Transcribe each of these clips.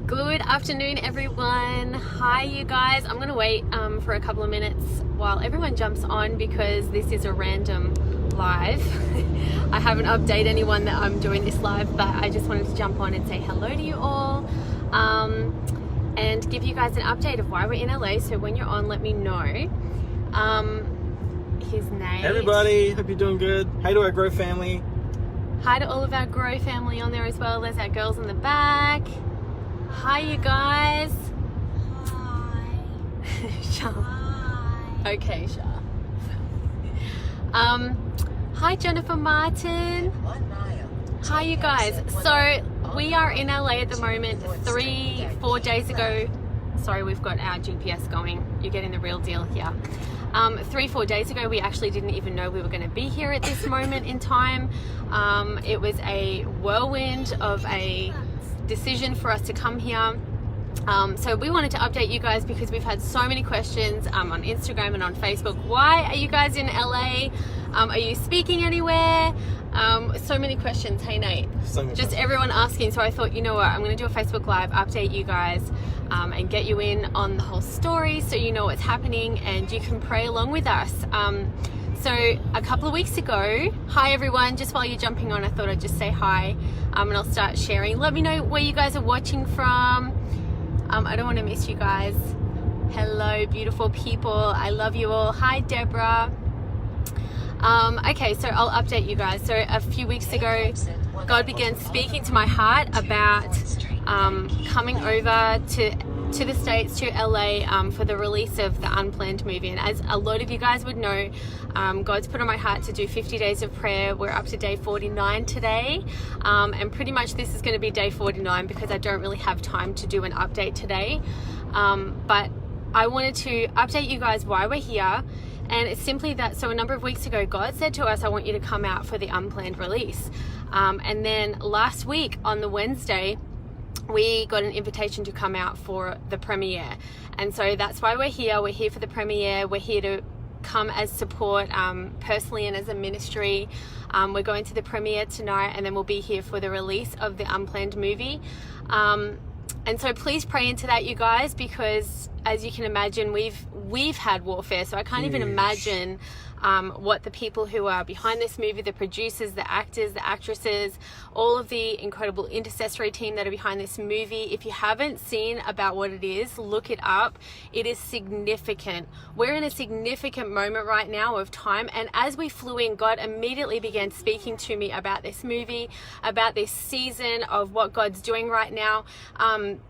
Good afternoon, everyone. Hi, you guys. I'm gonna wait for a couple of minutes while everyone jumps on because this is a random live. I haven't updated anyone that I'm doing this live, but I just wanted to jump on and say hello to you all and give you guys an update of why we're in LA. So when you're on, let me know. His name. Hey everybody, hope you're doing good. Hey to our Grow family. Hi to all of our Grow family on there as well. There's our girls in the back. Hi, you guys. Hi. Shah. Hi. Okay, Shah. Hi, Jennifer Martin. Hi, you guys. So we are in LA at the moment. 3-4 days ago. Sorry, we've got our GPS going. You're getting the real deal here. 3-4 days ago, we actually didn't even know we were going to be here at this moment in time. It was a whirlwind of a decision for us to come here. So we wanted to update you guys because we've had so many questions on Instagram and on Facebook. Why are you guys in LA? Are you speaking anywhere? So many questions. Hey Nate, just everyone asking. So I thought, you know what, I'm going to do a Facebook Live, update you guys and get you in on the whole story so you know what's happening and you can pray along with us. So a couple of weeks ago, hi everyone, just while you're jumping on, I thought I'd just say hi and I'll start sharing. Let me know where you guys are watching from. I don't want to miss you guys. Hello, beautiful people. I love you all. Hi, Deborah. Okay, so I'll update you guys. So a few weeks ago, God began speaking to my heart about coming over to the States, to LA, for the release of the Unplanned movie. And as a lot of you guys would know, God's put on my heart to do 50 days of prayer. We're up to day 49 today. And pretty much this is going to be day 49 because I don't really have time to do an update today. But I wanted to update you guys why we're here. And it's simply that, so a number of weeks ago, God said to us, I want you to come out for the Unplanned release. And then last week on the Wednesday, we got an invitation to come out for the premiere. And so that's why we're here. We're here for the premiere. We're here to come as support personally and as a ministry. We're going to the premiere tonight and then we'll be here for the release of the Unplanned movie. And so please pray into that, you guys, because as you can imagine, we've had warfare. So I can't even imagine what the people who are behind this movie, the producers, the actors, the actresses, all of the incredible intercessory team that are behind this movie. If you haven't seen about what it is, look it up. It is significant. We're in a significant moment right now of time. And as we flew in, God immediately began speaking to me about this movie, about this season of what God's doing right now.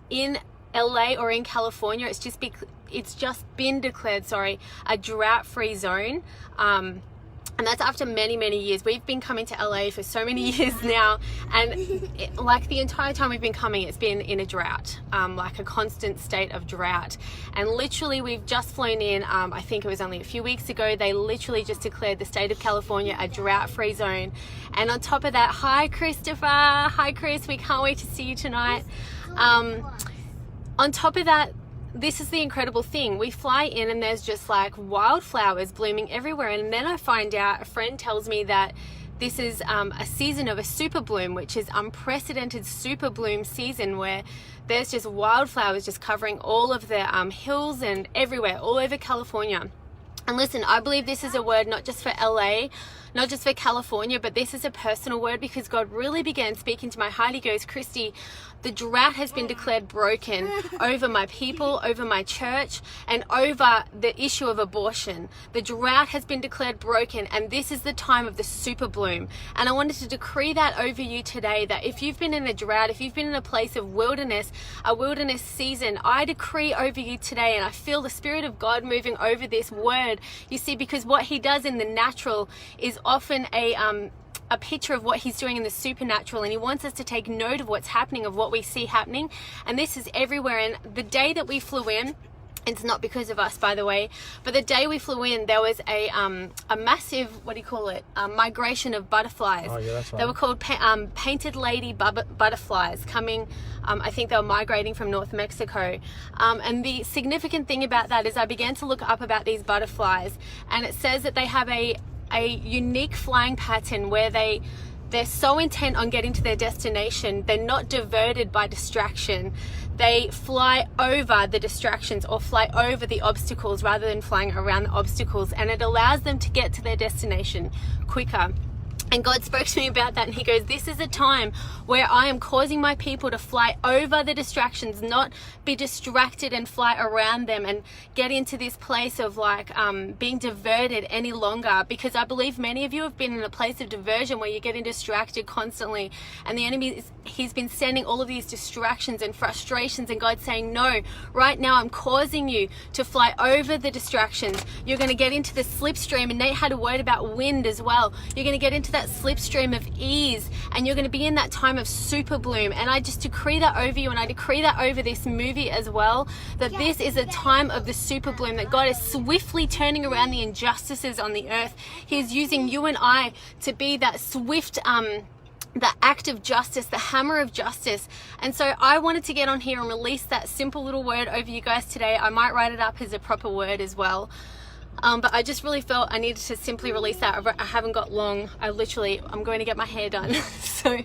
In LA or in California, it's just been declared, a drought-free zone. And that's after many, many years. We've been coming to LA for so many years now. And like the entire time we've been coming, it's been in a drought, like a constant state of drought. And literally we've just flown in, I think it was only a few weeks ago, they literally just declared the state of California a drought-free zone. And on top of that, hi Christopher, hi Chris, we can't wait to see you tonight. On top of that, this is the incredible thing. We fly in and there's just like wildflowers blooming everywhere. And then I find out, a friend tells me that this is a season of a super bloom, which is unprecedented super bloom season where there's just wildflowers just covering all of the hills and everywhere, all over California. And listen, I believe this is a word not just for LA, not just for California, but this is a personal word because God really began speaking to my heart. He goes, Christy, the drought has been declared broken over my people, over my church, and over the issue of abortion. The drought has been declared broken, and this is the time of the super bloom. And I wanted to decree that over you today, that if you've been in a drought, if you've been in a place of wilderness, a wilderness season, I decree over you today, and I feel the Spirit of God moving over this word. You see, because what he does in the natural is often a picture of what he's doing in the supernatural, and he wants us to take note of what's happening, of what we see happening. And this is everywhere. And the day that we flew in, it's not because of us, by the way, but the day we flew in, there was a massive, migration of butterflies. Oh, yeah, that's right. They were called painted lady butterflies coming, I think they were migrating from North Mexico. And the significant thing about that is I began to look up about these butterflies, and it says that they have a unique flying pattern where they're so intent on getting to their destination, they're not diverted by distraction. they fly over the distractions or fly over the obstacles rather than flying around the obstacles, and it allows them to get to their destination quicker. And God spoke to me about that, and he goes, this is a time where I am causing my people to fly over the distractions, not be distracted and fly around them and get into this place of like being diverted any longer, because I believe many of you have been in a place of diversion where you're getting distracted constantly, and the enemy he's been sending all of these distractions and frustrations, and God's saying, no, right now I'm causing you to fly over the distractions. You're going to get into the slipstream, and Nate had a word about wind as well. You're going to get into that slipstream of ease, and you're going to be in that time of super bloom. And I just decree that over you, and I decree that over this movie as well, that this is a time of the super bloom, that God is swiftly turning around the injustices on the earth. He's using you and I to be that swift the act of justice, the hammer of justice. And so I wanted to get on here and release that simple little word over you guys today. I might write it up as a proper word as well. But I just really felt I needed to simply release that. I haven't got long. I'm going to get my hair done. So,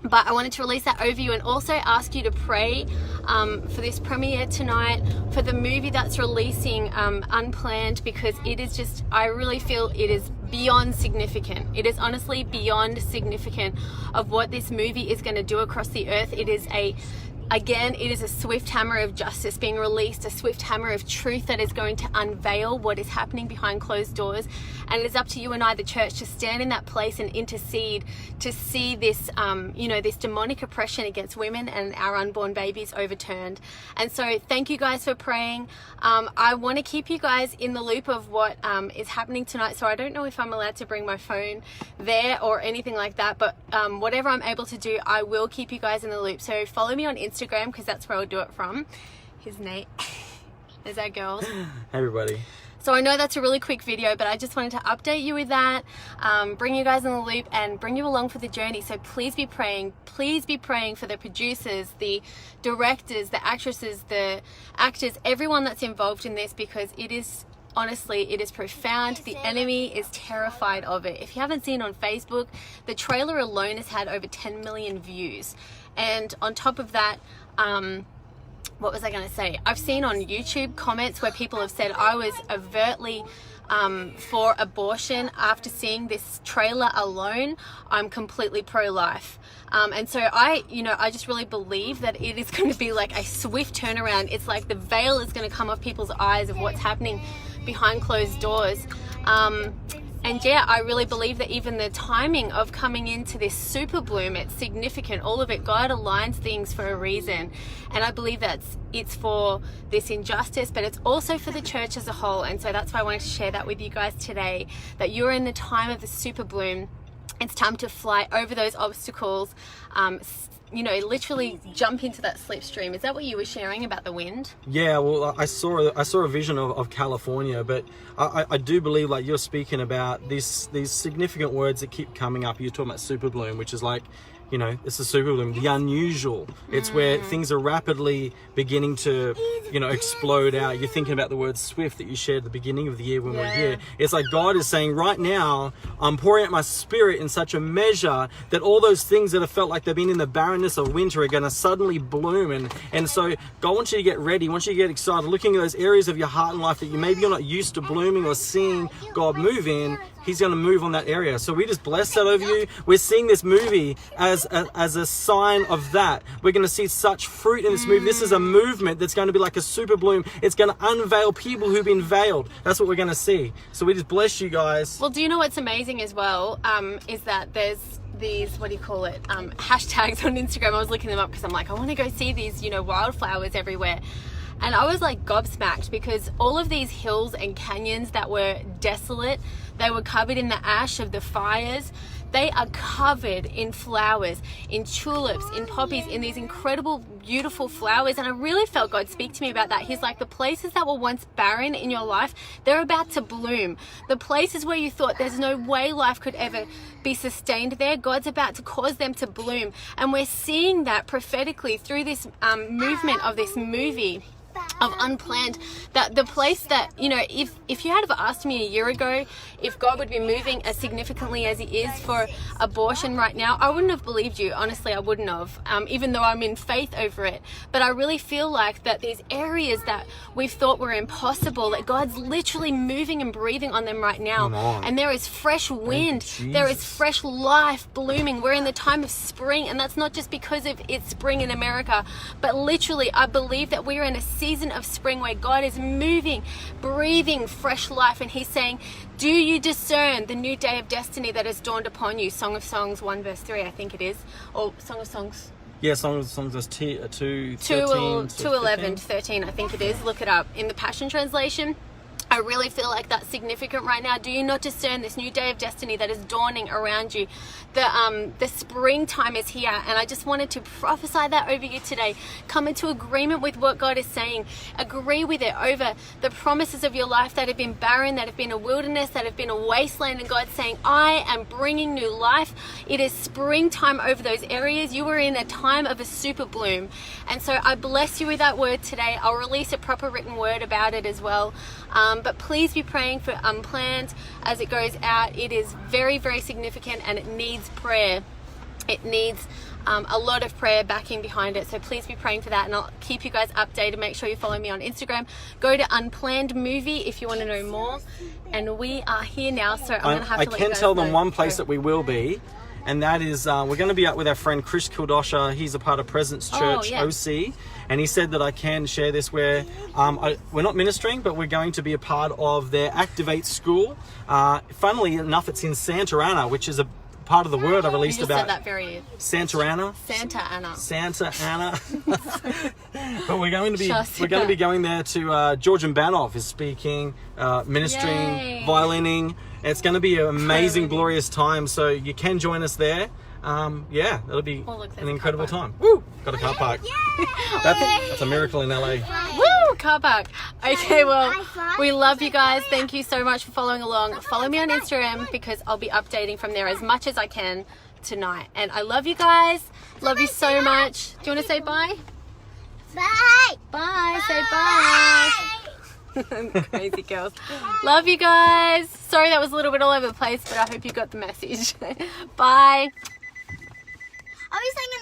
but I wanted to release that over you, and also ask you to pray for this premiere tonight, for the movie that's releasing unplanned, because it is just, I really feel it is beyond significant. It is honestly beyond significant of what this movie is going to do across the earth. It is Again, it is a swift hammer of justice being released, a swift hammer of truth that is going to unveil what is happening behind closed doors. And it is up to you and I, the church, to stand in that place and intercede to see this, this demonic oppression against women and our unborn babies overturned. And so thank you guys for praying. I want to keep you guys in the loop of what is happening tonight. So I don't know if I'm allowed to bring my phone there or anything like that, but whatever I'm able to do, I will keep you guys in the loop. So follow me on Instagram, because that's where I'll do it from. Here's Nate. There's our girls. Hey everybody. So I know that's a really quick video, but I just wanted to update you with that, bring you guys in the loop and bring you along for the journey. So please be praying. Please be praying for the producers, the directors, the actresses, the actors, everyone that's involved in this, because it is, honestly, it is profound. The enemy is terrified of it. If you haven't seen on Facebook, the trailer alone has had over 10 million views. And on top of that, what was I going to say? I've seen on YouTube comments where people have said I was overtly for abortion after seeing this trailer alone. I'm completely pro-life. And so I just really believe that it is going to be like a swift turnaround. It's like the veil is going to come off people's eyes of what's happening behind closed doors. And yeah, I really believe that even the timing of coming into this super bloom, it's significant. All of it, God aligns things for a reason. And I believe it's for this injustice, but it's also for the church as a whole. And so that's why I wanted to share that with you guys today, that you're in the time of the super bloom. It's time to fly over those obstacles, literally jump into that slipstream. Is that what you were sharing about the wind? Yeah, well, I saw a vision of California, but I do believe, like you're speaking about, these significant words that keep coming up. You're talking about super bloom, which is like, it's the super bloom, the unusual. It's where things are rapidly beginning to, explode out. You're thinking about the word swift that you shared at the beginning of the year when we were here. It's like God is saying, right now, I'm pouring out my spirit in such a measure that all those things that have felt like they've been in the barrenness of winter are going to suddenly bloom. And so God wants you to get ready, wants you to get excited, looking at those areas of your heart and life that you're not used to blooming or seeing God move in. He's going to move on that area. So we just bless that over you. We're seeing this movie as a sign of that. We're going to see such fruit in this movie. This is a movement that's going to be like a super bloom. It's going to unveil people who've been veiled. That's what we're going to see. So we just bless you guys. Well, do you know what's amazing as well? Is that there's these, hashtags on Instagram. I was looking them up because I'm like, I want to go see these, wildflowers everywhere. And I was like gobsmacked, because all of these hills and canyons that were desolate, they were covered in the ash of the fires. They are covered in flowers, in tulips, in poppies, in these incredible, beautiful flowers. And I really felt God speak to me about that. He's like, the places that were once barren in your life, they're about to bloom. The places where you thought there's no way life could ever be sustained there, God's about to cause them to bloom. And we're seeing that prophetically through this movement of this movie. of unplanned, that the place that, you know, if you had have asked me a year ago if God would be moving as significantly as he is for abortion right now, I wouldn't have believed you. Honestly, I wouldn't have, even though I'm in faith over it. But I really feel like that these areas that we've thought were impossible, that God's literally moving and breathing on them right now. And there is fresh wind, there is fresh life blooming. We're in the time of spring, and that's not just because of it's spring in America, but literally I believe that we're in a season of spring where God is moving, breathing fresh life, and he's saying, do you discern the new day of destiny that has dawned upon you? Song of Songs 1 verse 3, I think it is, or Song of Songs. Yeah, Song of Songs is 2:11 to 13, I think it is. Look it up in the Passion Translation. I really feel like that's significant right now. Do you not discern this new day of destiny that is dawning around you? The springtime is here, and I just wanted to prophesy that over you today. Come into agreement with what God is saying. Agree with it over the promises of your life that have been barren, that have been a wilderness, that have been a wasteland, and God's saying, I am bringing new life. It is springtime over those areas. You are in a time of a super bloom. And so I bless you with that word today. I'll release a proper written word about it as well. But please be praying for unplanned as it goes out. It is very, very significant, and it needs prayer. It needs a lot of prayer backing behind it. So please be praying for that, and I'll keep you guys updated. Make sure you follow me on Instagram. Go to Unplanned Movie if you want to know more. And we are here now, so I'm going to have to let you guys I can tell them know. one place that we will be, and that is we're going to be out with our friend Chris Kildosha. He's a part of Presence Church OC, and he said that I can share this where we're not ministering, but we're going to be a part of their Activate School. Funnily enough, it's in Santa Ana, which is a part of the word I released you just about. said that very Santa Ana. Santa Ana. But we're going to be going there to Georgian Banov is speaking, ministering, Yay. violining. It's going to be an amazing, glorious time. So you can join us there. It'll be an incredible time. Woo! Got a car park. That's a miracle in LA. Woo! Car park. Okay, well, we love you guys. Thank you so much for following along. Follow me on Instagram because I'll be updating from there as much as I can tonight. And I love you guys. Love you so much. Do you want to say bye? Bye. Bye. Say bye. Crazy girls. Love you guys. Sorry that was a little bit all over the place, but I hope you got the message. Bye. Are we singing?